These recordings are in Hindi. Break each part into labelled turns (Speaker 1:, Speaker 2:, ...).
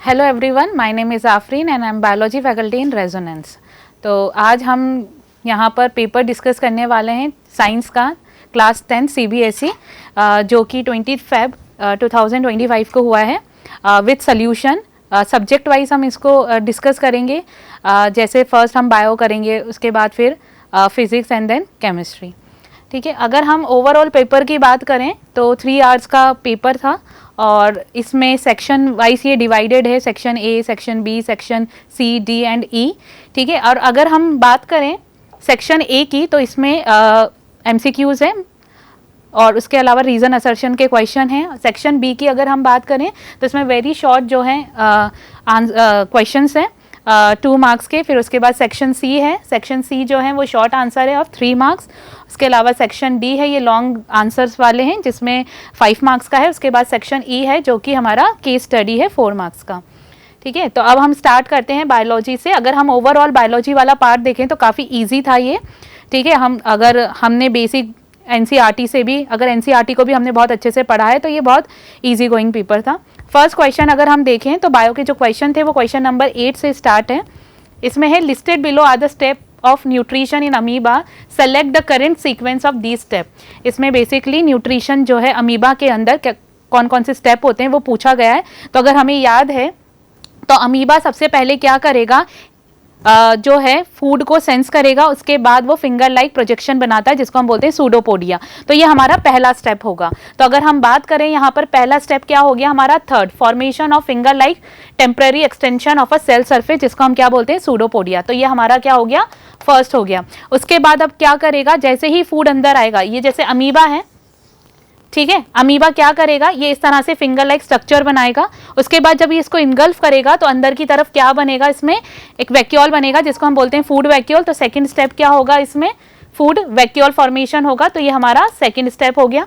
Speaker 1: Hello everyone, my name is Afreen and I am biology faculty in resonance. तो आज हम यहाँ पर पेपर डिस्कस करने वाले हैं साइंस का, क्लास 10 CBSE जो कि 20 Feb 2025 को हुआ है विथ सॉल्यूशन। सब्जेक्ट वाइज हम इसको डिस्कस करेंगे। जैसे फर्स्ट हम बायो करेंगे, उसके बाद फिर फिजिक्स एंड देन केमिस्ट्री। ठीक है, अगर हम ओवरऑल पेपर की बात करें तो 3 आवर्स का पेपर था और इसमें सेक्शन वाइज ये डिवाइडेड है, section A, section B, section C, D and E. ठीक है, और अगर हम बात करें सेक्शन ए की तो इसमें MCQs हैं और उसके अलावा रीज़न असर्शन के क्वेश्चन हैं। सेक्शन बी की अगर हम बात करें तो इसमें वेरी शॉर्ट जो है क्वेश्चंस हैं 2 मार्क्स के। फिर उसके बाद सेक्शन सी है, सेक्शन सी जो है वो शॉर्ट आंसर है ऑफ 3 मार्क्स। उसके अलावा सेक्शन डी है, ये लॉन्ग आंसर्स वाले हैं जिसमें 5 मार्क्स का है। उसके बाद सेक्शन ई है जो कि हमारा केस स्टडी है 4 मार्क्स का। ठीक है, तो अब हम स्टार्ट करते हैं बायोलॉजी से। अगर हम ओवरऑल बायोलॉजी वाला पार्ट देखें तो काफ़ी ईजी था ये। ठीक है, अगर हमने बेसिक NCERT से भी, अगर NCERT को भी हमने बहुत अच्छे से पढ़ा है तो ये बहुत ईजी गोइंग पेपर था। फर्स्ट क्वेश्चन अगर हम देखें तो बायो के जो क्वेश्चन थे वो क्वेश्चन नंबर 8 से स्टार्ट है। इसमें है listed below are the step of nutrition in amoeba, select the current sequence of the step. इसमें बेसिकली न्यूट्रिशन जो है अमीबा के अंदर कौन कौन से स्टेप होते हैं वो पूछा गया है। तो अगर हमें याद है तो अमीबा सबसे पहले क्या करेगा, जो है फूड को सेंस करेगा, उसके बाद वो फिंगर लाइक प्रोजेक्शन बनाता है जिसको हम बोलते हैं सूडोपोडिया। तो ये हमारा पहला स्टेप होगा। तो अगर हम बात करें यहाँ पर पहला स्टेप क्या हो गया हमारा, third, formation of finger like temporary extension of a cell surface जिसको हम क्या बोलते हैं सूडोपोडिया। तो ये हमारा क्या हो गया, फर्स्ट हो गया। उसके बाद अब क्या करेगा, जैसे ही फूड अंदर आएगा, ये जैसे अमीबा है, ठीक है, अमीबा क्या करेगा, ये इस तरह से फिंगर लाइक स्ट्रक्चर बनाएगा। उसके बाद जब ये इसको इनगल्फ करेगा तो अंदर की तरफ क्या बनेगा, इसमें एक वैक्यूल बनेगा जिसको हम बोलते हैं फूड वैक्यूल। तो सेकंड स्टेप क्या होगा, इसमें फूड वैक्यूल फॉर्मेशन होगा। तो ये हमारा सेकंड स्टेप हो गया।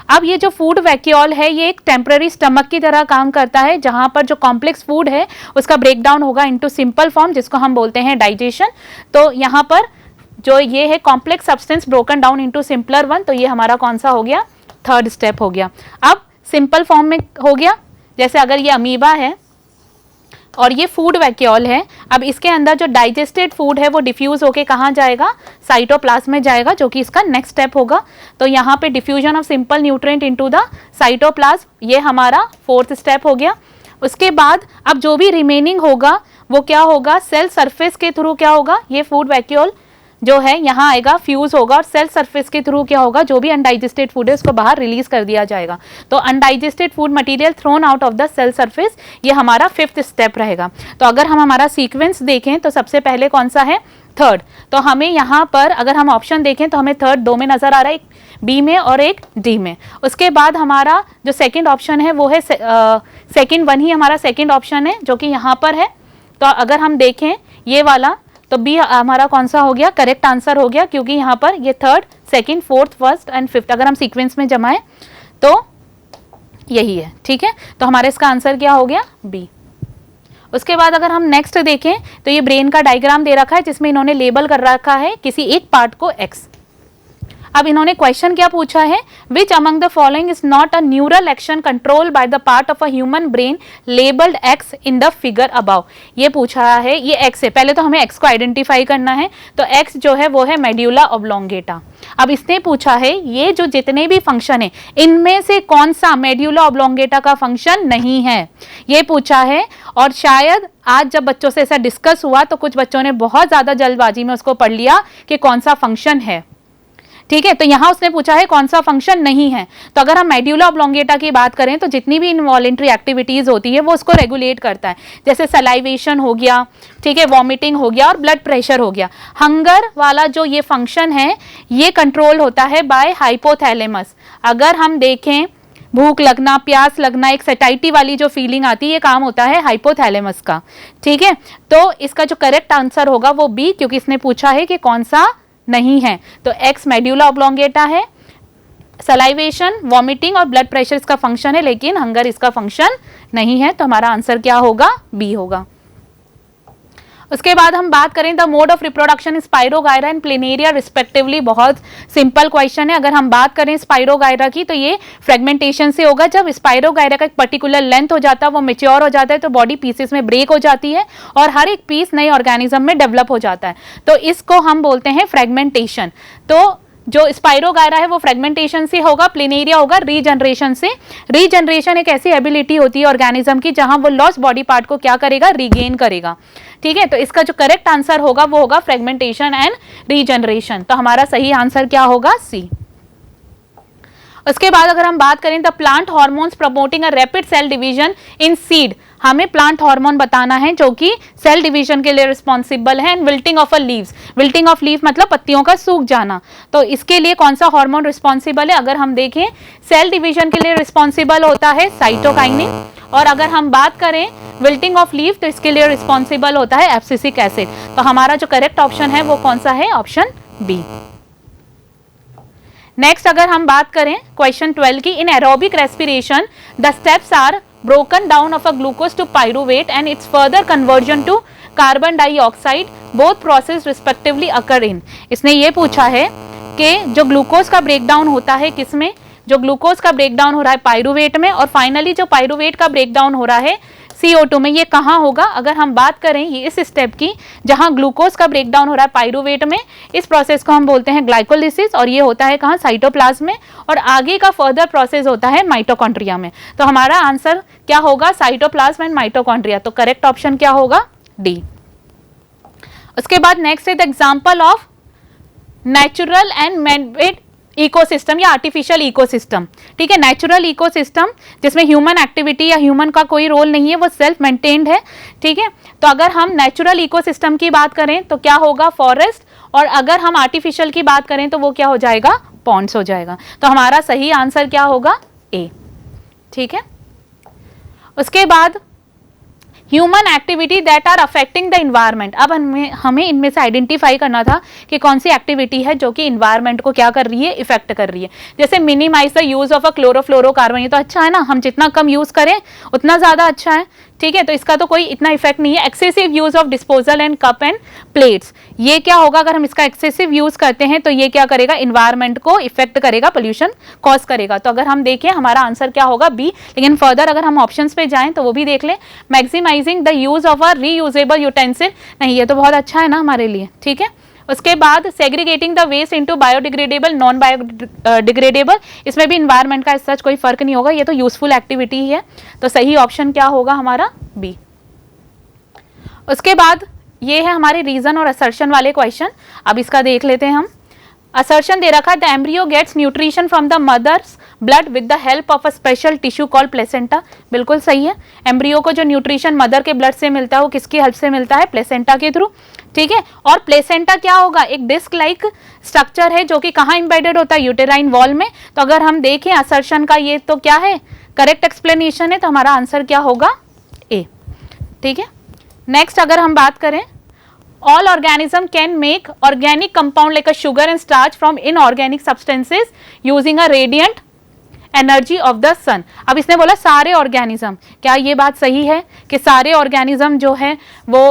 Speaker 1: अब ये जो फूड वैक्यूल है ये एक टेम्पररी स्टमक की तरह काम करता है, जहां पर जो कॉम्प्लेक्स फूड है उसका ब्रेक डाउन होगा इनटू सिंपल फॉर्म जिसको हम बोलते हैं डाइजेशन। तो यहाँ पर जो ये है complex substance broken down into simpler one, तो ये हमारा कौन सा हो गया, थर्ड स्टेप हो गया। अब सिंपल फॉर्म में हो गया, जैसे अगर ये अमीबा है और ये फूड वैक्यूल है, अब इसके अंदर जो डाइजेस्टेड फूड है वो डिफ्यूज होके कहाँ जाएगा, साइटोप्लाज्म में जाएगा, जो कि इसका नेक्स्ट स्टेप होगा। तो यहाँ पे diffusion of simple nutrient into the cytoplasm, ये हमारा फोर्थ स्टेप हो गया। उसके बाद अब जो भी रिमेनिंग होगा वो क्या होगा, सेल सरफेस के थ्रू क्या होगा, ये फूड वैक्यूल जो है यहाँ आएगा, फ्यूज होगा और सेल सरफेस के थ्रू क्या होगा, जो भी अनडाइजेस्टेड फूड है उसको बाहर रिलीज कर दिया जाएगा। तो undigested food material thrown out of the cell surface, ये हमारा फिफ्थ स्टेप रहेगा। तो अगर हम हमारा सीक्वेंस देखें तो सबसे पहले कौन सा है, थर्ड। तो हमें यहाँ पर अगर हम ऑप्शन देखें तो हमें थर्ड 2 में नजर आ रहा है, एक बी में और एक डी में। उसके बाद हमारा जो सेकेंड ऑप्शन है वो है सेकेंड वन ही हमारा सेकेंड ऑप्शन है जो कि यहाँ पर है। तो अगर हम देखें ये वाला तो बी हमारा कौन सा हो गया, करेक्ट आंसर हो गया, क्योंकि यहाँ पर ये third, second, fourth, first and fifth अगर हम सीक्वेंस में जमाएं तो यही है। ठीक है, तो हमारा इसका आंसर क्या हो गया, बी। उसके बाद अगर हम नेक्स्ट देखें तो ये ब्रेन का डायग्राम दे रखा है जिसमें इन्होंने लेबल कर रखा है किसी एक पार्ट को एक्स। अब इन्होंने क्वेश्चन क्या पूछा है, which among the following is not a neural action control by the part of a human brain labelled x in the figure above. ये पूछा है, ये एक्स है, पहले तो हमें एक्स को आइडेंटिफाई करना है। तो एक्स जो है वो है मेड्यूला ऑब्लोंगेटा। अब इसने पूछा है ये जो जितने भी फंक्शन है इनमें से कौन सा मेड्यूला ऑब्लोंगेटा का फंक्शन नहीं है, ये पूछा है। और शायद आज जब बच्चों से ऐसा डिस्कस हुआ तो कुछ बच्चों ने बहुत ज्यादा जल्दबाजी में उसको पढ़ लिया कि कौन सा फंक्शन है। ठीक है, तो यहां उसने पूछा है कौन सा फंक्शन नहीं है। तो अगर हम मेड्यूला ऑब्लोंगेटा की बात करें तो जितनी भी इनवॉलेंट्री एक्टिविटीज होती है वो उसको रेगुलेट करता है, जैसे सलाइवेशन हो गया, ठीक है, वॉमिटिंग हो गया और ब्लड प्रेशर हो गया। हंगर वाला जो ये फंक्शन है ये कंट्रोल होता है बाय हाइपोथैलेमस। अगर हम देखें भूख लगना, प्यास लगना, एक सैटाइटी वाली जो फीलिंग आती है, ये काम होता है हाइपोथैलेमस का। ठीक है, तो इसका जो करेक्ट आंसर होगा वो बी, क्योंकि इसने पूछा है कि कौन सा नहीं है। तो एक्स मेड्यूला ऑब्लोंगेटा है, सलाइवेशन, वॉमिटिंग और ब्लड प्रेशर इसका फंक्शन है, लेकिन हंगर इसका फंक्शन नहीं है। तो हमारा आंसर क्या होगा, बी होगा। उसके बाद हम बात करें the mode of reproduction spirogyra and planaria respectively, बहुत सिंपल क्वेश्चन है। अगर हम बात करें स्पाइरोगायरा की तो ये फ्रेगमेंटेशन से होगा। जब स्पाइरोगायरा का एक पर्टिकुलर लेंथ हो जाता है, वो मेच्योर हो जाता है, तो बॉडी पीसेस में ब्रेक हो जाती है और हर एक पीस नए ऑर्गेनिज्म में डेवलप हो जाता है, तो इसको हम बोलते हैं फ्रेगमेंटेशन। तो जो स्पाइरोगायरा है वो फ्रेगमेंटेशन से होगा, प्लेनेरिया होगा रीजनरेशन से। रीजनरेशन एक ऐसी एबिलिटी होती है ऑर्गेनिज्म की जहां वो लॉस्ट बॉडी पार्ट को क्या करेगा, रीगेन करेगा। ठीक है, तो इसका जो करेक्ट आंसर होगा वो होगा फ्रेगमेंटेशन एंड रीजनरेशन। तो हमारा सही आंसर क्या होगा, सी। उसके बाद अगर हम बात करें the plant hormones promoting a rapid cell division in seed, हमें प्लांट हार्मोन बताना है जो कि सेल डिवीजन के लिए रिस्पॉन्सिबल है। And wilting of a leaves, wilting of leaf मतलब पत्तियों का सूख जाना, तो इसके लिए कौन सा हार्मोन रिस्पॉन्सिबल है? अगर हम देखें सेल डिवीजन के लिए रिस्पॉन्सिबल होता है साइटोकाइनिन, और अगर हम बात करें विल्टिंग ऑफ लीफ तो इसके लिए रिस्पॉन्सिबल होता है एब्सिसिक एसिड। तो हमारा जो करेक्ट ऑप्शन है वो कौन सा है, ऑप्शन बी। नेक्स्ट अगर हम बात करें क्वेश्चन 12 की, in aerobic respiration the steps are broken down of a glucose to pyruvate and its further conversion to carbon dioxide, both process respectively occur in। इसने ये पूछा है कि जो ग्लूकोज का ब्रेकडाउन होता है किसमें, जो ग्लूकोज का ब्रेकडाउन हो रहा है पाइरुवेट में, और फाइनली जो पाइरुवेट का ब्रेकडाउन हो रहा है CO2 में, ये कहाँ होगा? अगर हम बात करें ये इस स्टेप की जहां ग्लूकोज का ब्रेकडाउन हो रहा है पाइरुवेट में, इस प्रोसेस को हम बोलते हैं ग्लाइकोलिसिस, और ये होता है कहाँ, साइटोप्लाज्म में, और आगे का फर्दर प्रोसेस होता है माइटोकॉन्ड्रिया में। तो हमारा आंसर क्या होगा, साइटोप्लाज्म एंड माइटोकॉन्ड्रिया। तो करेक्ट ऑप्शन क्या होगा, डी। उसके बाद नेक्स्ट है the example of natural and manmade ecosystem या आर्टिफिशियल इकोसिस्टम। ठीक है, नेचुरल इकोसिस्टम जिसमें ह्यूमन एक्टिविटी या ह्यूमन का कोई रोल नहीं है, वो सेल्फ मेंटेन्ड है। ठीक है, तो अगर हम नेचुरल इकोसिस्टम की बात करें तो क्या होगा, फॉरेस्ट, और अगर हम आर्टिफिशियल की बात करें तो वो क्या हो जाएगा, पॉन्ड्स हो जाएगा। तो हमारा सही आंसर क्या होगा, ए। ठीक है, उसके बाद human activity that are affecting the environment. अब हमें इनमें से आइडेंटिफाई करना था कि कौन सी एक्टिविटी है जो कि इन्वायरमेंट को क्या कर रही है, इफेक्ट कर रही है। जैसे minimise the use of a chlorofluorocarbon, ये तो अच्छा है ना, हम जितना कम यूज करें उतना ज्यादा अच्छा है। ठीक है, तो इसका तो कोई इतना इफेक्ट नहीं है। Excessive use of disposal and cup and plates, ये क्या होगा, अगर हम इसका एक्सेसिव यूज करते हैं तो ये क्या करेगा, इन्वायरमेंट को इफेक्ट करेगा, पोल्यूशन कॉज करेगा। तो अगर हम देखें हमारा आंसर क्या होगा, बी। लेकिन फर्दर अगर हम ऑप्शंस पे जाएं तो वो भी देख लें, maximising the use of a reusable utensil, नहीं ये तो बहुत अच्छा है ना हमारे लिए। ठीक है, उसके बाद segregating the waste into biodegradable non biodegradable, इसमें भी इन्वायरमेंट का सच कोई फर्क नहीं होगा, ये तो यूजफुल एक्टिविटी ही है। तो सही ऑप्शन क्या होगा हमारा, बी। उसके बाद ये है हमारे रीजन और असर्शन वाले क्वेश्चन। अब इसका देख लेते हैं हम। असर्शन दे रखा है the embryo gets nutrition from the mother's blood with the help of a special tissue called placenta. बिल्कुल सही है, एम्ब्रियो को जो न्यूट्रिशन मदर के ब्लड से मिलता है वो किसकी हेल्प से मिलता है, प्लेसेंटा के थ्रू। ठीक है, और प्लेसेंटा क्या होगा, एक डिस्क लाइक स्ट्रक्चर है जो कि कहाँ इंबेडेड होता है, यूटेराइन वॉल में। तो अगर हम देखें असर्शन का ये तो क्या है, करेक्ट एक्सप्लेनेशन है, तो हमारा आंसर क्या होगा, ए। ठीक है, नेक्स्ट अगर हम बात करें, all organism can make organic compound like a sugar and starch from inorganic substances using a radiant energy of the sun. अब इसने बोला सारे ऑर्गेनिज्म, क्या ये बात सही है कि सारे ऑर्गेनिज्म जो है वो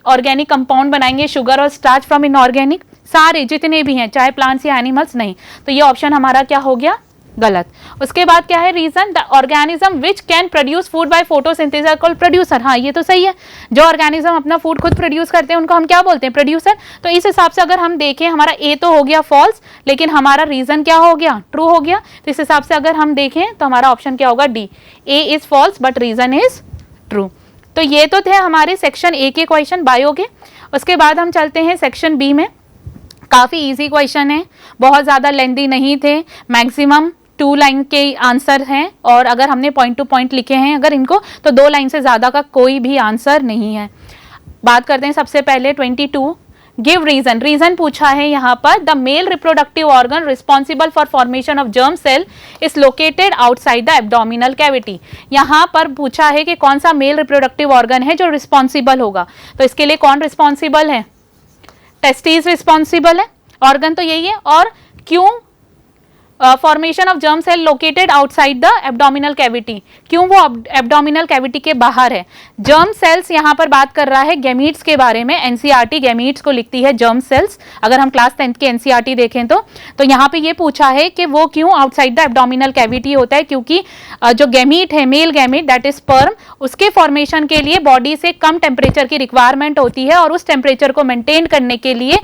Speaker 1: ऑर्गेनिक कंपाउंड बनाएंगे शुगर और स्टार्च फ्रॉम इनऑर्गेनिक? सारे जितने भी हैं, चाहे प्लांट्स या एनिमल्स, नहीं। तो ये ऑप्शन हमारा क्या हो गया, गलत। उसके बाद क्या है, reason the organism which can produce food by photosynthesis are called producer. हाँ ये तो सही है, जो ऑर्गेनिज्म अपना फूड खुद प्रोड्यूस करते हैं उनको हम क्या बोलते हैं, प्रोड्यूसर। तो इस हिसाब से अगर हम देखें हमारा ए तो हो गया फॉल्स, लेकिन हमारा रीजन क्या हो गया, ट्रू हो गया। तो इस हिसाब से अगर हम देखें तो हमारा ऑप्शन क्या होगा, D, A is false but reason is true. तो ये तो थे हमारे सेक्शन ए के क्वेश्चन बायो के। उसके बाद हम चलते हैं सेक्शन बी में। काफ़ी इजी क्वेश्चन है, बहुत ज़्यादा लेंदी नहीं थे, मैक्सिमम 2 लाइन के आंसर हैं, और अगर हमने पॉइंट टू पॉइंट लिखे हैं अगर इनको, तो 2 लाइन से ज़्यादा का कोई भी आंसर नहीं है। बात करते हैं सबसे पहले 22, गिव रीजन। रीजन पूछा है यहाँ पर, the male reproductive organ responsible for formation of germ cell is located outside the abdominal cavity. यहाँ पर पूछा है कि कौन सा मेल रिप्रोडक्टिव ऑर्गन है जो रिस्पॉन्सिबल होगा। तो इसके लिए कौन रिस्पॉन्सिबल है, टेस्टिस रिस्पॉन्सिबल है, ऑर्गन तो यही है। और क्यों formation of germ cell located outside the abdominal cavity, क्यों वो एब्डोमिनल कैविटी के बाहर है? जर्म सेल्स यहाँ पर बात कर रहा है गैमीट्स के बारे में, एनसीईआरटी गैमीट्स को लिखती है जर्म सेल्स, अगर हम क्लास 10th की एनसीईआरटी देखें तो यहाँ पे ये पूछा है कि वो क्यों आउटसाइड द एब्डोमिनल कैविटी होता है, क्योंकि जो गैमीट है, male gamete that is sperm, उसके फॉर्मेशन के लिए बॉडी से कम टेम्परेचर की रिक्वायरमेंट होती है और उस टेम्परेचर को मेंटेन करने के लिए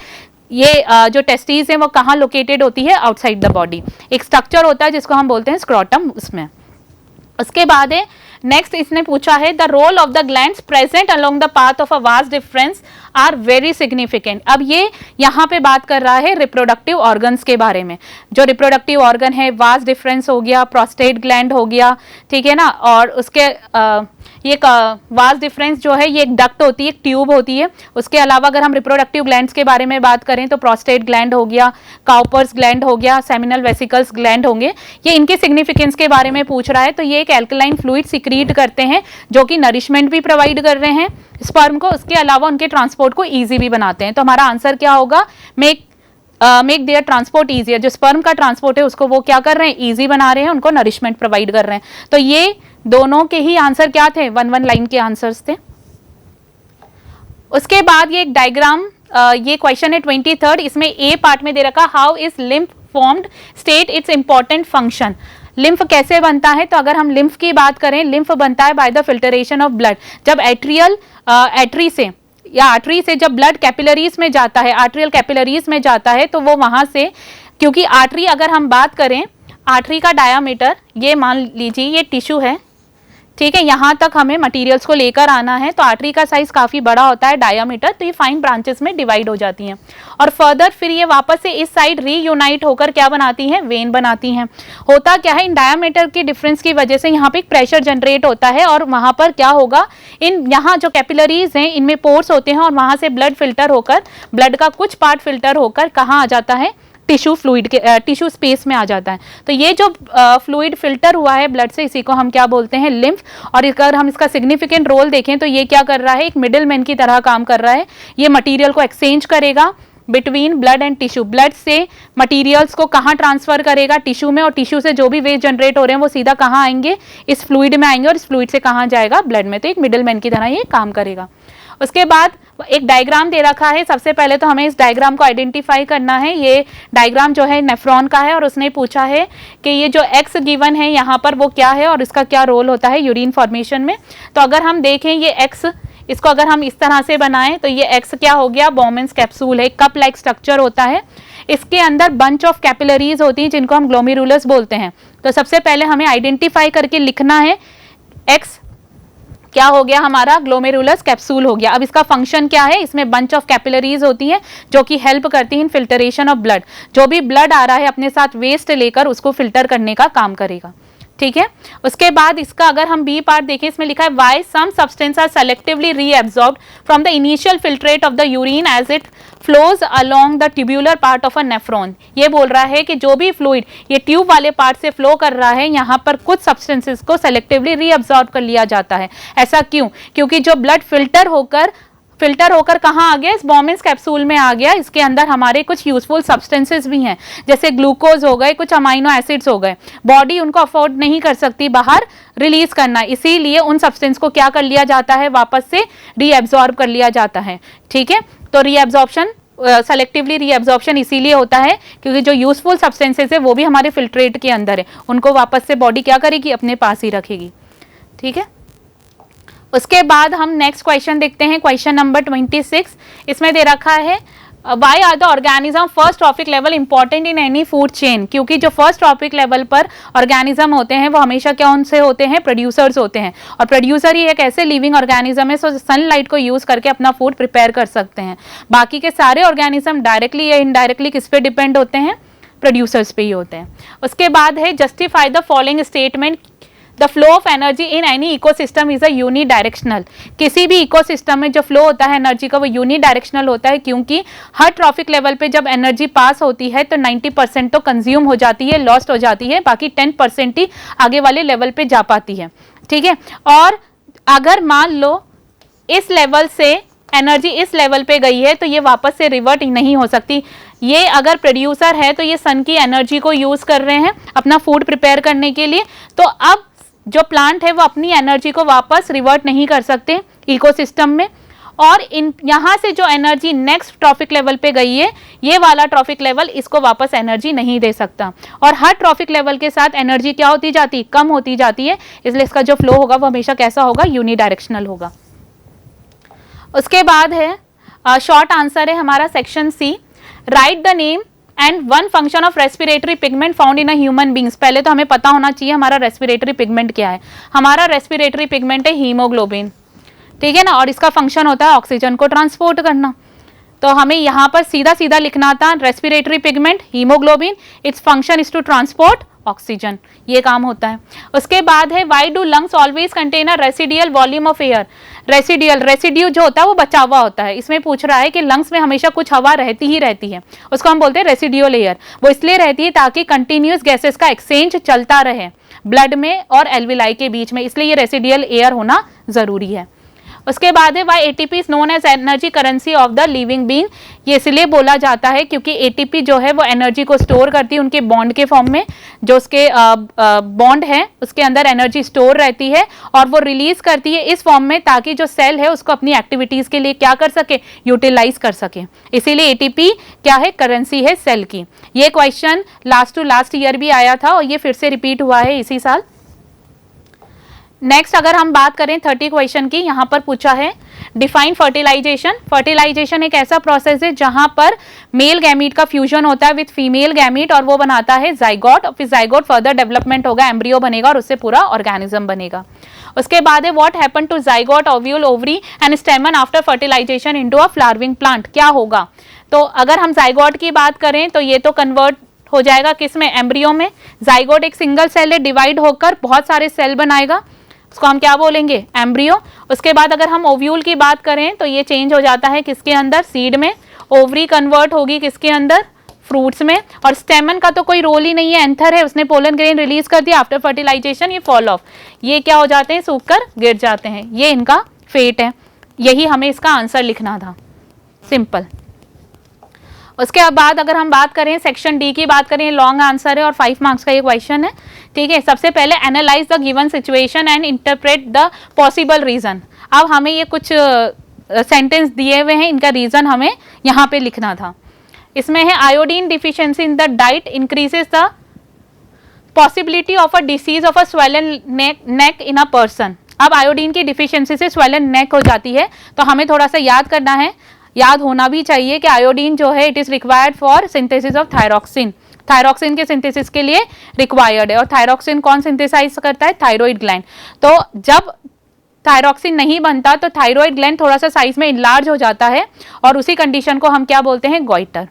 Speaker 1: ये जो टेस्टिस है वो कहाँ लोकेटेड होती है? Outside the body. एक स्ट्रक्चर होता है जिसको हम बोलते हैं स्क्रोटम, उसमें। उसके बाद है नेक्स्ट, इसने पूछा है the role of the glands present along the path of a vas deferens are very significant. अब ये यहाँ पे बात कर रहा है रिप्रोडक्टिव ऑर्गन्स के बारे में। जो रिप्रोडक्टिव ऑर्गन है, वास्ट डिफरेंस हो गया, प्रोस्टेट ग्लैंड हो गया, ठीक है ना, और उसके ये वास्ट डिफरेंस जो है ये एक डक्ट होती है, एक ट्यूब होती है। उसके अलावा अगर हम रिप्रोडक्टिव ग्लैंड्स के बारे में बात करें तो प्रोस्टेट ग्लैंड हो गया, काउपर्स ग्लैंड हो गया, सेमिनल वेसिकल्स ग्लैंड होंगे। ये इनके सिग्निफिकेंस के बारे में पूछ रहा है। तो ये एक एल्कलाइन फ्लूइड सिक्रीट करते हैं जो कि नरिशमेंट भी प्रोवाइड कर रहे हैं स्पर्म को, उसके अलावा उनके ट्रांसपोर्ट को ईजी भी बनाते हैं। तो हमारा आंसर क्या होगा? Make their transport easier. जो स्पर्म का ट्रांसपोर्ट है उसको वो क्या कर रहे हैं? ईजी बना रहे हैं, उनको नरिशमेंट प्रोवाइड कर रहे हैं। तो ये दोनों के ही आंसर क्या थे? 1-1 लाइन के आंसर्स थे। उसके बाद ये एक डायग्राम, ये क्वेश्चन है 23rd, इसमें ए पार्ट में दे रखा how is lymph formed, state it's important function. Lymph कैसे बनता है? तो अगर हम लिम्फ की बात करें, लिम्फ बनता है by the filtration of blood. जब एट्री से या आर्टरी से जब ब्लड कैपिलरीज में जाता है, आर्टरियल कैपिलरीज में जाता है, तो वो वहां से, क्योंकि आर्टरी अगर हम बात करें, आर्टरी का डायामीटर, ये मान लीजिए ये टिश्यू है, ठीक है, यहाँ तक हमें मटेरियल्स को लेकर आना है, तो आर्टरी का साइज काफी बड़ा होता है, डायामीटर, तो ये फाइन ब्रांचेस में डिवाइड हो जाती हैं और फर्दर फिर ये वापस से इस साइड रीयूनाइट होकर क्या बनाती हैं? वेन बनाती हैं। होता क्या है, इन डायामीटर के डिफरेंस की वजह से यहाँ पे एक प्रेशर जनरेट होता है और वहां पर क्या होगा, इन यहाँ जो कैपिलरीज हैं इनमें पोर्स होते हैं और वहां से ब्लड फिल्टर होकर, ब्लड का कुछ पार्ट फिल्टर होकर कहाँ आ जाता है? टिश्यू फ्लूइड के टिश्यू स्पेस में आ जाता है। तो ये जो फ्लूइड फिल्टर हुआ है ब्लड से, इसी को हम क्या बोलते हैं? लिम्फ। और अगर हम इसका सिग्निफिकेंट रोल देखें तो ये क्या कर रहा है? एक मिडिल मैन की तरह काम कर रहा है। ये मटेरियल को एक्सचेंज करेगा between blood and tissue, blood से मटेरियल्स को कहाँ ट्रांसफर करेगा? टिश्यू में, और टिश्यू से जो भी वेस्ट जनरेट हो रहे हैं वो सीधा कहाँ आएंगे? इस फ्लूइड में आएंगे और इस फ्लूइड से कहाँ जाएगा? ब्लड में। तो एक मिडिल मैन की तरह ये काम करेगा। उसके बाद एक डायग्राम दे रखा है। सबसे पहले तो हमें इस डायग्राम को आइडेंटिफाई करना है। ये डायग्राम जो है नेफ्रॉन का है और उसने पूछा है कि ये जो एक्स गिवन है यहाँ पर वो क्या है और इसका क्या रोल होता है यूरिन फॉर्मेशन में। तो अगर हम देखें ये एक्स, इसको अगर हम इस तरह से बनाएं तो ये एक्स क्या हो गया? बोमेंस कैप्सूल है, कप लाइक स्ट्रक्चर होता है। इसके अंदर बंच ऑफ कैपिलरीज होती हैं जिनको हम ग्लोमेरुलस बोलते हैं। तो सबसे पहले हमें आइडेंटिफाई करके लिखना है, एक्स क्या हो गया? हमारा ग्लोमेरुलस कैप्सूल हो गया। अब इसका फंक्शन क्या है? इसमें बंच ऑफ कैपिलरीज होती हैं जो कि हेल्प करती हैं इन फिल्टरेशन ऑफ ब्लड। जो भी ब्लड आ रहा है अपने साथ वेस्ट लेकर उसको फिल्टर करने का काम करेगा, ठीक है। उसके बाद इसका अगर हम बी पार्ट देखें, इसमें लिखा है why some substance are selectively reabsorbed from the initial filtrate of the urine as it flows along the tubular part of a nephron. ये बोल रहा है कि जो भी फ्लूइड ये ट्यूब वाले पार्ट से फ्लो कर रहा है, यहाँ पर कुछ सब्सटेंसेस को सेलेक्टिवली रीअब्सॉर्ब कर लिया जाता है। ऐसा क्यों? क्योंकि जो ब्लड फिल्टर होकर कहाँ आ गया? इस बोमेंस कैप्सूल में आ गया। इसके अंदर हमारे कुछ यूजफुल सब्सटेंसेस भी हैं, जैसे ग्लूकोज हो गए, कुछ अमाइनो एसिड्स हो गए। बॉडी उनको अफोर्ड नहीं कर सकती बाहर रिलीज करना, इसीलिए उन सब्सटेंस को क्या कर लिया जाता है? वापस से रीएब्सॉर्ब कर लिया जाता है, ठीक है। तो रीएब्सॉर्प्शन, सेलेक्टिवली रीएब्सॉर्प्शन इसीलिए होता है क्योंकि जो यूजफुल सब्सटेंसेस है वो भी हमारे फिल्ट्रेट के अंदर है, उनको वापस से बॉडी क्या करेगी? अपने पास ही रखेगी, ठीक है। उसके बाद हम नेक्स्ट क्वेश्चन देखते हैं, क्वेश्चन नंबर 26। इसमें दे रखा है why are the organism first trophic level important in any food chain. क्योंकि जो फर्स्ट ट्रॉफिक लेवल पर ऑर्गेनिज्म होते हैं वो हमेशा क्या उनसे होते हैं? प्रोड्यूसर्स होते हैं। और प्रोड्यूसर ही एक ऐसे लिविंग ऑर्गेनिज्म है सो सनलाइट को यूज करके अपना फूड प्रिपेयर कर सकते हैं। बाकी के सारे ऑर्गेनिज्म डायरेक्टली या इनडायरेक्टली किस पे डिपेंड होते हैं? प्रोड्यूसर्स पे ही होते हैं। उसके बाद है justify the following statement, the flow of energy in any ecosystem is a unidirectional. किसी भी इकोसिस्टम में जो फ्लो होता है एनर्जी का वो यूनिडायरेक्शनल होता है, क्योंकि हर ट्रॉफिक लेवल पे जब एनर्जी पास होती है तो 90% तो कंज्यूम हो जाती है, लॉस्ट हो जाती है, बाकी 10% ही आगे वाले लेवल पे जा पाती है, ठीक है। और अगर मान लो इस लेवल से एनर्जी इस लेवल पे गई है तो ये वापस से रिवर्ट नहीं हो सकती। ये अगर प्रोड्यूसर है तो ये सन की एनर्जी को यूज कर रहे हैं अपना फूड प्रिपेयर करने के लिए, तो अब जो प्लांट है वो अपनी एनर्जी को वापस रिवर्ट नहीं कर सकते इकोसिस्टम में, और इन यहाँ से जो एनर्जी नेक्स्ट ट्रॉफिक लेवल पे गई है, ये वाला ट्रॉफिक लेवल इसको वापस एनर्जी नहीं दे सकता, और हर ट्रॉफिक लेवल के साथ एनर्जी क्या होती जाती है, कम होती जाती है, इसलिए इसका जो फ्लो होगा वो हमेशा कैसा होगा, यूनिडायरेक्शनल होगा। उसके बाद है शॉर्ट आंसर है हमारा section C, write the name and one function of respiratory pigment found in a human beings. पहले तो हमें पता होना चाहिए हमारा रेस्पिरेटरी पिगमेंट क्या है। हमारा रेस्पिरेटरी पिगमेंट है हीमोग्लोबिन, ठीक है ना, और इसका फंक्शन होता है ऑक्सीजन को ट्रांसपोर्ट करना। तो हमें यहाँ पर सीधा सीधा लिखना था respiratory pigment haemoglobin, its function is to transport oxygen, ये काम होता है। उसके बाद है why do lungs always contain a residual volume of air. Residue जो होता है वो बचा हुआ होता है, इसमें पूछ रहा है कि लंग्स में हमेशा कुछ हवा रहती ही रहती है, उसको हम बोलते हैं रेसिड्यूल एयर। वो इसलिए रहती है ताकि कंटिन्यूस गैसेस का एक्सचेंज चलता रहे ब्लड में और एल्विलाई के बीच में, इसलिए ये रेसिडियल एयर होना जरूरी है। उसके बाद है why ATP is known as energy currency of the living being. ये इसलिए बोला जाता है क्योंकि एटीपी जो है वो एनर्जी को स्टोर करती है उनके बॉन्ड के फॉर्म में, जो उसके बॉन्ड है उसके अंदर एनर्जी स्टोर रहती है और वो रिलीज करती है इस फॉर्म में ताकि जो सेल है उसको अपनी एक्टिविटीज के लिए क्या कर सके, यूटिलाइज कर सके। इसीलिए एटीपी क्या है, करेंसी है सेल की। ये question last to last year भी आया था और ये फिर से रिपीट हुआ है इसी साल। नेक्स्ट अगर हम बात करें 30 क्वेश्चन की, यहाँ पर पूछा है डिफाइन फर्टिलाइजेशन। फर्टिलाइजेशन एक ऐसा प्रोसेस है जहां पर मेल गैमीट का फ्यूजन होता है विद फीमेल गैमीट और वो बनाता है जाइगोट, और फिर जाइगोट फर्दर डेवलपमेंट होगा, एम्ब्रियो बनेगा और उससे पूरा ऑर्गेनिज्म बनेगा। उसके बाद है what happen to zygote, ovule, ovary and stamen after fertilisation into a flowering plant. क्या होगा, तो अगर हम जाइगोट की बात करें तो ये तो कन्वर्ट हो जाएगा किस में, एम्ब्रियो में। जाइगोट एक सिंगल सेल है, डिवाइड होकर बहुत सारे सेल बनाएगा, उसको हम क्या बोलेंगे, एम्ब्रियो। उसके बाद अगर हम ओव्यूल की बात करें तो ये चेंज हो जाता है किसके अंदर, सीड में। ओवरी कन्वर्ट होगी किसके अंदर, फ्रूट्स में। और स्टेमन का तो कोई रोल ही नहीं है, एंथर है, उसने पोलन ग्रेन रिलीज कर दिया, आफ्टर फर्टिलाइजेशन ये फॉल ऑफ, ये क्या हो जाते हैं, सूखकर गिर जाते हैं। ये इनका फेट है, यही हमें इसका आंसर लिखना था, सिंपल। उसके बाद अगर हम बात करें सेक्शन डी की बात करें, लॉन्ग आंसर है और 5 मार्क्स का ये क्वेश्चन है, ठीक है। सबसे पहले analyse the given situation and interpret the possible reason. अब हमें ये कुछ सेंटेंस दिए हुए हैं, इनका रीजन हमें यहाँ पे लिखना था। इसमें है iodine deficiency in the diet increases the possibility of a disease of a swollen neck in a person. अब आयोडीन की डिफिशियंसी से स्वेलन नेक हो जाती है, तो हमें थोड़ा सा याद करना है, याद होना भी चाहिए कि आयोडीन जो है it is required for synthesis of thyroxine, thyroxine के सिंथेसिस के लिए रिक्वायर्ड है। और थायरॉक्सिन कौन सिंथेसाइज करता है, थायराइड ग्लैंड। तो जब थायरॉक्सिन नहीं बनता तो थायराइड ग्लैंड थोड़ा सा साइज में इनलार्ज हो जाता है और उसी कंडीशन को हम क्या बोलते हैं, गॉइटर,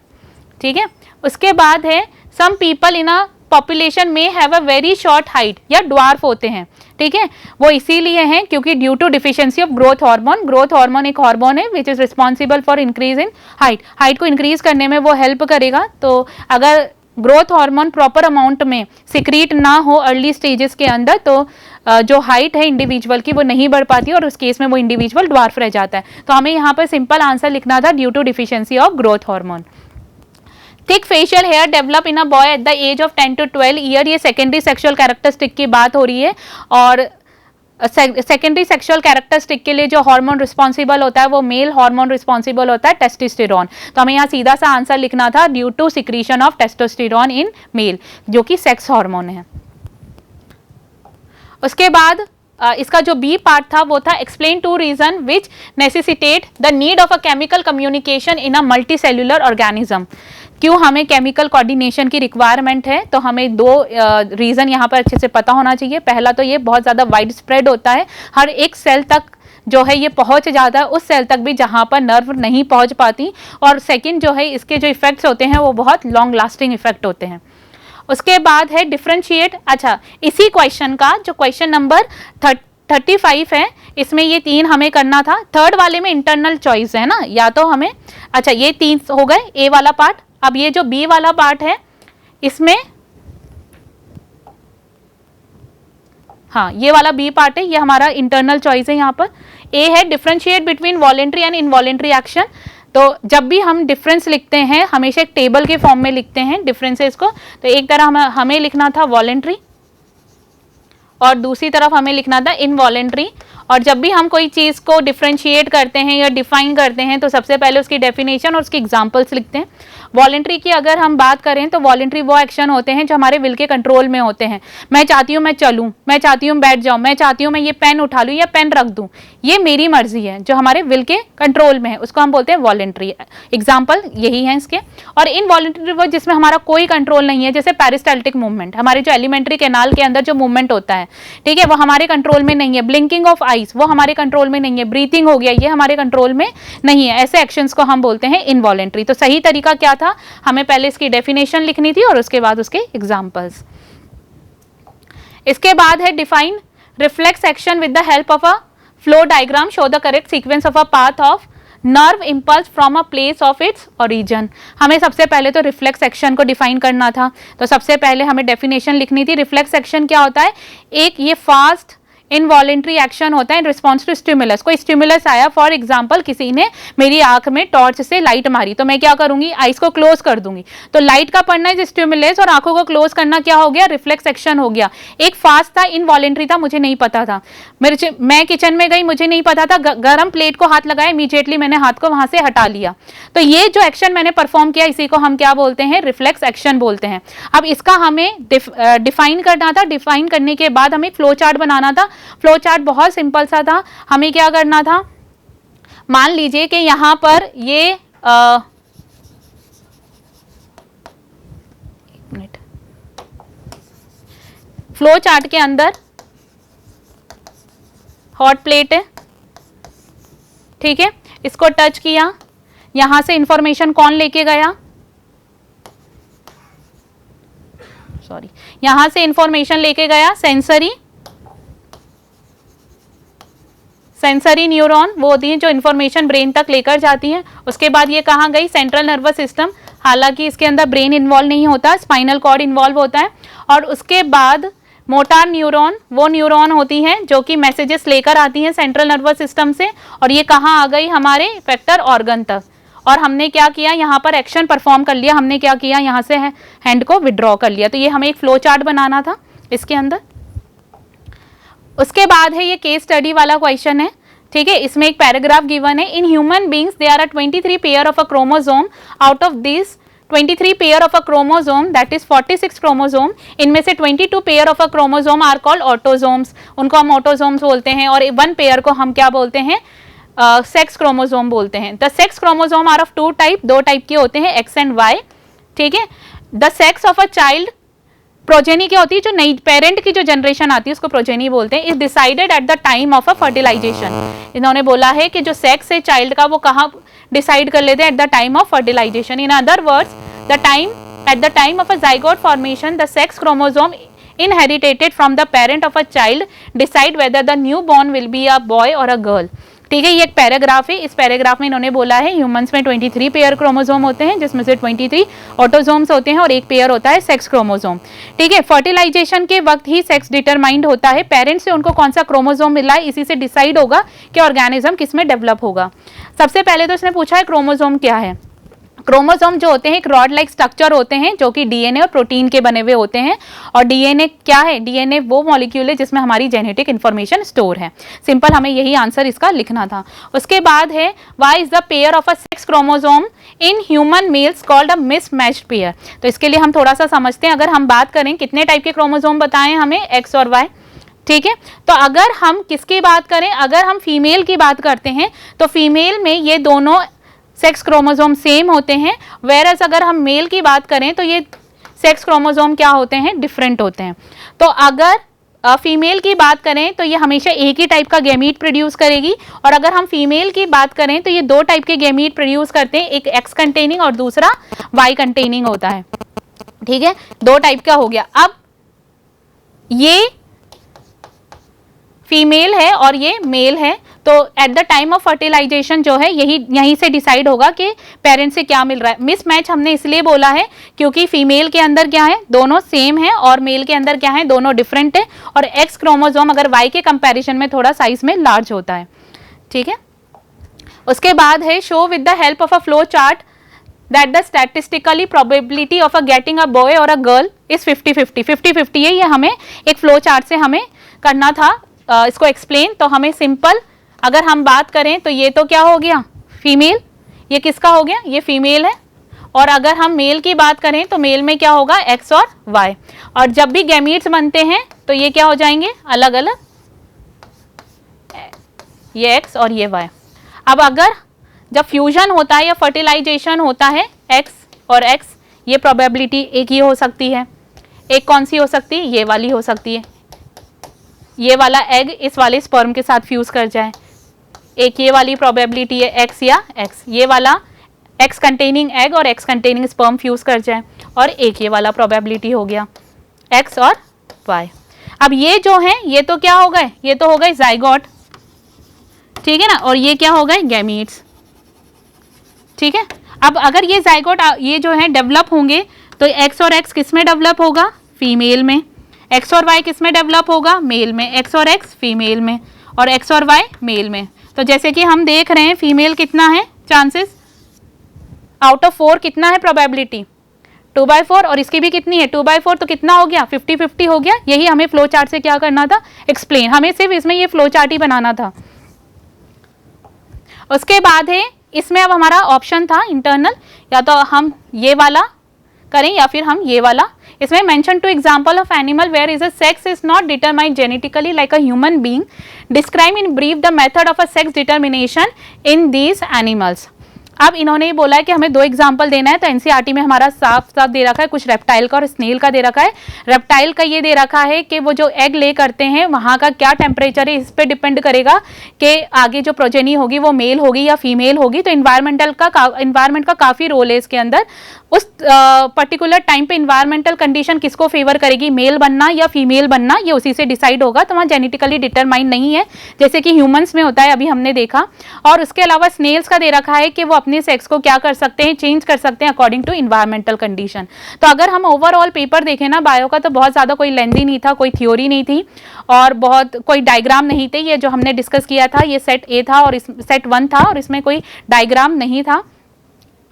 Speaker 1: ठीक है। उसके बाद है some people in a population में have a very short height, या ड्वार्फ होते हैं, ठीक है। वो इसीलिए हैं क्योंकि due to deficiency of growth hormone. Growth hormone एक हार्मोन है which is responsible for increase in height, height को इंक्रीज करने में वो हेल्प करेगा। तो अगर ग्रोथ हार्मोन प्रॉपर अमाउंट में सिक्रीट ना हो अर्ली स्टेजेस के अंदर, तो जो हाइट है इंडिविजुअल की वो नहीं बढ़ पाती और उस केस में वो इंडिविजुअल ड्वार्फ रह जाता है। तो हमें यहाँ पर सिंपल आंसर लिखना था due to deficiency of growth hormone. Thick facial hair develop in a boy at the age of 10 to 12 year, ये सेकेंडरी सेक्सुअल कैरेक्टरिस्टिक की बात हो रही है। और सेकेंडरी सेक्सुअल कैरेक्टरिस्टिक के लिए जो हार्मोन रिस्पॉन्सिबल होता है वो मेल हार्मोन रिस्पॉन्सिबल होता है टेस्टोस्टेरोन। तो हमें यहाँ सीधा सा आंसर लिखना था due to secretion of testosterone in male, जो कि सेक्स हार्मोन है। उसके बाद इसका जो बी पार्ट था वो था explain to reason which necessitate the need of a chemical communication in a multi cellular organism. क्यों हमें केमिकल कोऑर्डिनेशन की रिक्वायरमेंट है, तो हमें 2 रीजन यहाँ पर अच्छे से पता होना चाहिए। पहला तो ये बहुत ज़्यादा वाइड स्प्रेड होता है, हर एक सेल तक जो है ये पहुँच जाता है, उस सेल तक भी जहाँ पर नर्व नहीं पहुँच पाती। और सेकंड जो है इसके जो इफेक्ट्स होते हैं वो बहुत लॉन्ग लास्टिंग इफेक्ट होते हैं। उसके बाद है डिफरेंशिएट। अच्छा, इसी क्वेश्चन का जो क्वेश्चन नंबर 35 है, इसमें ये 3 हमें करना था। थर्ड वाले में इंटरनल चॉइस है ना, या तो हमें, अच्छा ये 3 हो गए ए वाला पार्ट। अब ये जो बी वाला पार्ट है इसमें, हाँ ये वाला बी पार्ट है, ये हमारा इंटरनल चॉइस है। यहाँ पर ए है differentiate between voluntary and involuntary action. तो जब भी हम डिफरेंस लिखते हैं हमेशा एक टेबल के फॉर्म में लिखते हैं डिफरेंसेस को। तो एक तरह हमें लिखना था वॉलेंट्री और दूसरी तरफ हमें लिखना था इनवॉलेंट्री। और जब भी हम कोई चीज़ को डिफरेंशिएट करते हैं या डिफाइन करते हैं तो सबसे पहले उसकी डेफिनेशन और उसकी एग्जांपल्स लिखते हैं। वॉलेंट्री की अगर हम बात करें तो वॉलेंट्री वो एक्शन होते हैं जो हमारे विल के कंट्रोल में होते हैं। मैं चाहती हूँ मैं चलूँ, मैं चाहती हूँ बैठ जाऊँ, मैं चाहती हूँ मैं ये पेन उठा लूँ या पेन रख दूँ, ये मेरी मर्जी है, जो हमारे विल के कंट्रोल में है, उसको हम बोलते हैं वॉलेंट्री। एग्जाम्पल यही है इसके। और इनवॉलेंट्री वो जिसमें हमारा कोई कंट्रोल नहीं है, जैसे पेरिस्टाल्टिक मूवमेंट, हमारे जो एलिमेंट्री कैनाल के अंदर जो मूवमेंट होता है, ठीक है, वो हमारे कंट्रोल में नहीं है। ब्लिंकिंग ऑफ आईज वो हमारे कंट्रोल में नहीं है। ब्रीथिंग हो गया, ये हमारे कंट्रोल में नहीं है। ऐसे एक्शंस को हम बोलते हैं इनवॉलेंट्री। तो सही तरीका क्या था, हमें पहले इसकी डेफिनेशन लिखनी थी और उसके बाद उसके एग्जांपल्स। इसके बाद है define reflex action with the help of a flow diagram show the correct sequence of a path of nerve impulse from a place of its origin. हमें सबसे पहले तो रिफ्लेक्स एक्शन को डिफाइन करना था। तो सबसे पहले हमें डेफिनेशन लिखनी थी। रिफ्लेक्स एक्शन क्या होता है, एक ये फास्ट इनवॉलेंट्री एक्शन होता है इन रिस्पॉन्स टू स्टिमुलस। कोई स्टिमुलस आया, फॉर एग्जांपल किसी ने मेरी आंख में टॉर्च से लाइट मारी, तो मैं क्या करूंगी, आइज को क्लोज कर दूंगी। तो लाइट का पड़ना इज स्टिमुलस और आंखों को क्लोज करना क्या हो गया, रिफ्लेक्स एक्शन हो गया। एक फास्ट था, इनवॉलेंट्री था, मुझे नहीं पता था। मैं किचन में गई, मुझे नहीं पता था, गर्म प्लेट को हाथ लगाया, इमीडिएटली मैंने हाथ को वहां से हटा लिया। तो ये जो एक्शन मैंने परफॉर्म किया, इसी को हम क्या बोलते हैं, रिफ्लेक्स एक्शन बोलते हैं। अब इसका हमें डिफाइन करना था। डिफाइन करने के बाद हमें फ्लो चार्ट बनाना था। फ्लो चार्ट बहुत सिंपल सा था। हमें क्या करना था, मान लीजिए कि यहां पर ये फ्लो चार्ट के अंदर हॉट प्लेट है, ठीक है, इसको टच किया, यहां से इंफॉर्मेशन कौन लेके गया, सॉरी, यहां से इंफॉर्मेशन लेके गया सेंसरी न्यूरॉन, वो होती हैं जो इन्फॉर्मेशन ब्रेन तक लेकर जाती हैं। उसके बाद ये कहाँ गई, सेंट्रल नर्वस सिस्टम। हालांकि इसके अंदर ब्रेन इन्वॉल्व नहीं होता, स्पाइनल कॉर्ड इन्वॉल्व होता है। और उसके बाद मोटार न्यूरॉन, वो न्यूरॉन होती हैं जो कि मैसेजेस लेकर आती हैं सेंट्रल नर्वस सिस्टम से, और ये कहाँ आ गई, हमारे इफेक्टर ऑर्गन तक। और हमने क्या किया, यहाँ पर एक्शन परफॉर्म कर लिया। हमने क्या किया, यहाँ से हैंड को विड्रॉ कर लिया। तो ये हमें एक फ्लो चार्ट बनाना था इसके अंदर। उसके बाद है ये केस स्टडी वाला क्वेश्चन है, ठीक है। इसमें एक पैराग्राफ गिवन है। In human beings there are 23 pair of a chromosome. Out of this 23 pair of a chromosome, that is 46 chromosome, इनमें से 22 pair of a chromosome are called autosomes, उनको हम ऑटोसोम्स बोलते हैं। और 1 पेयर को हम क्या बोलते हैं, सेक्स क्रोमोसोम बोलते हैं। The sex chromosome are of 2 type, 2 type के होते हैं, एक्स एंड वाई, ठीक है। The sex of a child, progeny क्या होती है, जो नई पेरेंट की जो जनरेशन आती है उसको प्रोजेनी बोलते हैं, is decided at the time of a fertilisation. इन्होंने बोला है कि जो सेक्स है चाइल्ड का वो कहाँ डिसाइड कर लेते हैं, at the time of fertilisation. In other words, the time at the time of a zygote formation, the sex chromosome inherited from the parent of a child decide whether the newborn will be a boy or a girl। ठीक है, ये एक पैराग्राफ है। इस पैराग्राफ में इन्होंने बोला है ह्यूमंस में 23 पेयर क्रोमोसोम होते हैं, जिसमें से 23 ऑटोसोम्स होते हैं और 1 पेयर होता है सेक्स क्रोमोसोम। ठीक है, फर्टिलाइजेशन के वक्त ही सेक्स डिटरमाइंड होता है। पेरेंट्स से उनको कौन सा क्रोमोसोम मिला है, इसी से डिसाइड होगा कि ऑर्गेनिज्म किस में डेवलप होगा। सबसे पहले तो इसने पूछा है क्रोमोसोम क्या है। क्रोमोसोम जो होते हैं एक रॉड लाइक स्ट्रक्चर होते हैं जो कि डीएनए और प्रोटीन के बने हुए होते हैं। और डीएनए क्या है, डीएनए वो मॉलिक्यूल है जिसमें हमारी जेनेटिक इंफॉर्मेशन स्टोर है। सिंपल, हमें यही आंसर इसका लिखना था। उसके बाद है why is the pair of a sex chromosome in human mails called a mismatched pair. तो इसके लिए हम थोड़ा सा समझते हैं। अगर हम बात करें कितने टाइप के क्रोमोसोम बताएं हमें, एक्स और वाई, ठीक है। तो अगर हम किसकी बात करें, अगर हम फीमेल की बात करते हैं तो फीमेल में ये दोनों सेक्स क्रोमोसोम सेम होते हैं। वेरएस अगर हम मेल की बात करें तो ये सेक्स क्रोमोसोम क्या होते हैं, डिफरेंट होते हैं। तो अगर फीमेल की बात करें तो ये हमेशा एक ही टाइप का गैमीट प्रोड्यूस करेगी। और अगर हम फीमेल की बात करें तो ये 2 टाइप के गैमीट प्रोड्यूस करते हैं, एक एक्स कंटेनिंग और दूसरा वाई कंटेनिंग होता है। ठीक है, 2 टाइप का हो गया। अब ये फीमेल है और ये मेल है, तो at the time of fertilisation जो है यहीं से डिसाइड होगा कि पेरेंट से क्या मिल रहा है। मिसमैच हमने इसलिए बोला है क्योंकि फीमेल के अंदर क्या है, दोनों सेम है, और मेल के अंदर क्या है, दोनों डिफरेंट है। और एक्स क्रोमोसोम अगर वाई के कंपैरिजन में थोड़ा साइज में लार्ज होता है। ठीक है, उसके बाद है show with the help of a flow chart that the statistically probability of a getting a boy और अ गर्ल इज 50-50 50-50 है, ये हमें एक फ्लो चार्ट से हमें करना था इसको एक्सप्लेन। तो हमें सिंपल अगर हम बात करें तो ये तो क्या हो गया फीमेल, ये किसका हो गया, ये फीमेल है। और अगर हम मेल की बात करें तो मेल में क्या होगा एक्स और वाई, और जब भी गैमीट्स बनते हैं तो ये क्या हो जाएंगे अलग अलग, ये एक्स और ये वाई। अब अगर जब फ्यूजन होता है या फर्टिलाइजेशन होता है एक्स और एक्स, ये प्रोबेबिलिटी एक ही हो सकती है, एक कौन सी हो सकती है, ये वाली हो सकती है, ये वाला एग इस वाले स्पर्म के साथ फ्यूज कर जाए, एक ये वाली प्रोबेबिलिटी है एक्स या एक्स, ये वाला एक्स कंटेनिंग एग और एक्स कंटेनिंग स्पर्म फ्यूज कर जाए, और एक ये वाला प्रोबेबिलिटी हो गया एक्स और वाई। अब ये जो है ये तो क्या हो गए, ये तो हो गए जाइगोट, ठीक है ना, और ये क्या हो गए गैमीट्स, ठीक है। अब अगर ये जाइगोट ये जो है डेवलप होंगे तो एक्स और एक्स किस में डेवलप होगा, फीमेल में, एक्स और वाई किस में डेवलप होगा, मेल में, एक्स और एक्स फीमेल में, और एक्स और वाई मेल में। तो जैसे कि हम देख रहे हैं फीमेल कितना है चांसेस, आउट ऑफ 4 कितना है प्रोबेबिलिटी 2/4, और इसकी भी कितनी है 2/4, तो कितना हो गया 50-50 हो गया। यही हमें फ्लो चार्ट से क्या करना था एक्सप्लेन, हमें सिर्फ इसमें ये फ्लो चार्ट ही बनाना था। उसके बाद है इसमें अब हमारा ऑप्शन था इंटरनल, या तो हम ये वाला करें या फिर हम ये वाला। इसमें mention two example of animal where is a sex is not determined genetically like a human being, describe in brief the method of a sex determination in these animals. अब इन्होंने ये बोला है कि हमें 2 एग्जाम्पल देना है, तो एनसीईआरटी में हमारा साफ साफ दे रखा है, कुछ रेप्टाइल का और स्नेल का दे रखा है। रेप्टाइल का ये दे रखा है कि वो जो एग ले करते हैं वहाँ का क्या टेम्परेचर है, इस पे डिपेंड करेगा कि आगे जो प्रोजेनी होगी वो मेल होगी या फीमेल होगी। तो इन्वायरमेंट का काफ़ी रोल है इसके अंदर, उस पर्टिकुलर टाइम पे इन्वायरमेंटल कंडीशन किसको फेवर करेगी, मेल बनना या फीमेल बनना, ये उसी से डिसाइड होगा। तो वहाँ जेनेटिकली डिटरमाइन नहीं है जैसे कि ह्यूमंस में होता है, अभी हमने देखा। और उसके अलावा स्नेल्स का दे रखा है कि वो अपने सेक्स को क्या कर सकते हैं, चेंज कर सकते हैं अकॉर्डिंग टू इन्वायरमेंटल कंडीशन। तो अगर हम ओवरऑल पेपर देखें ना बायो का, तो बहुत ज़्यादा कोई लेंदी नहीं था, कोई थ्योरी नहीं थी और बहुत कोई डायग्राम नहीं थे। ये जो हमने डिस्कस किया था ये सेट ए था और इस सेट 1 था, और इसमें कोई डायग्राम नहीं था।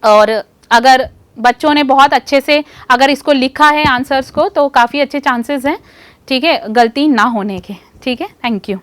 Speaker 1: और अगर बच्चों ने बहुत अच्छे से अगर इसको लिखा है आंसर्स को, तो काफ़ी अच्छे चांसेस हैं, ठीक है, गलती ना होने के। ठीक है, थैंक यू।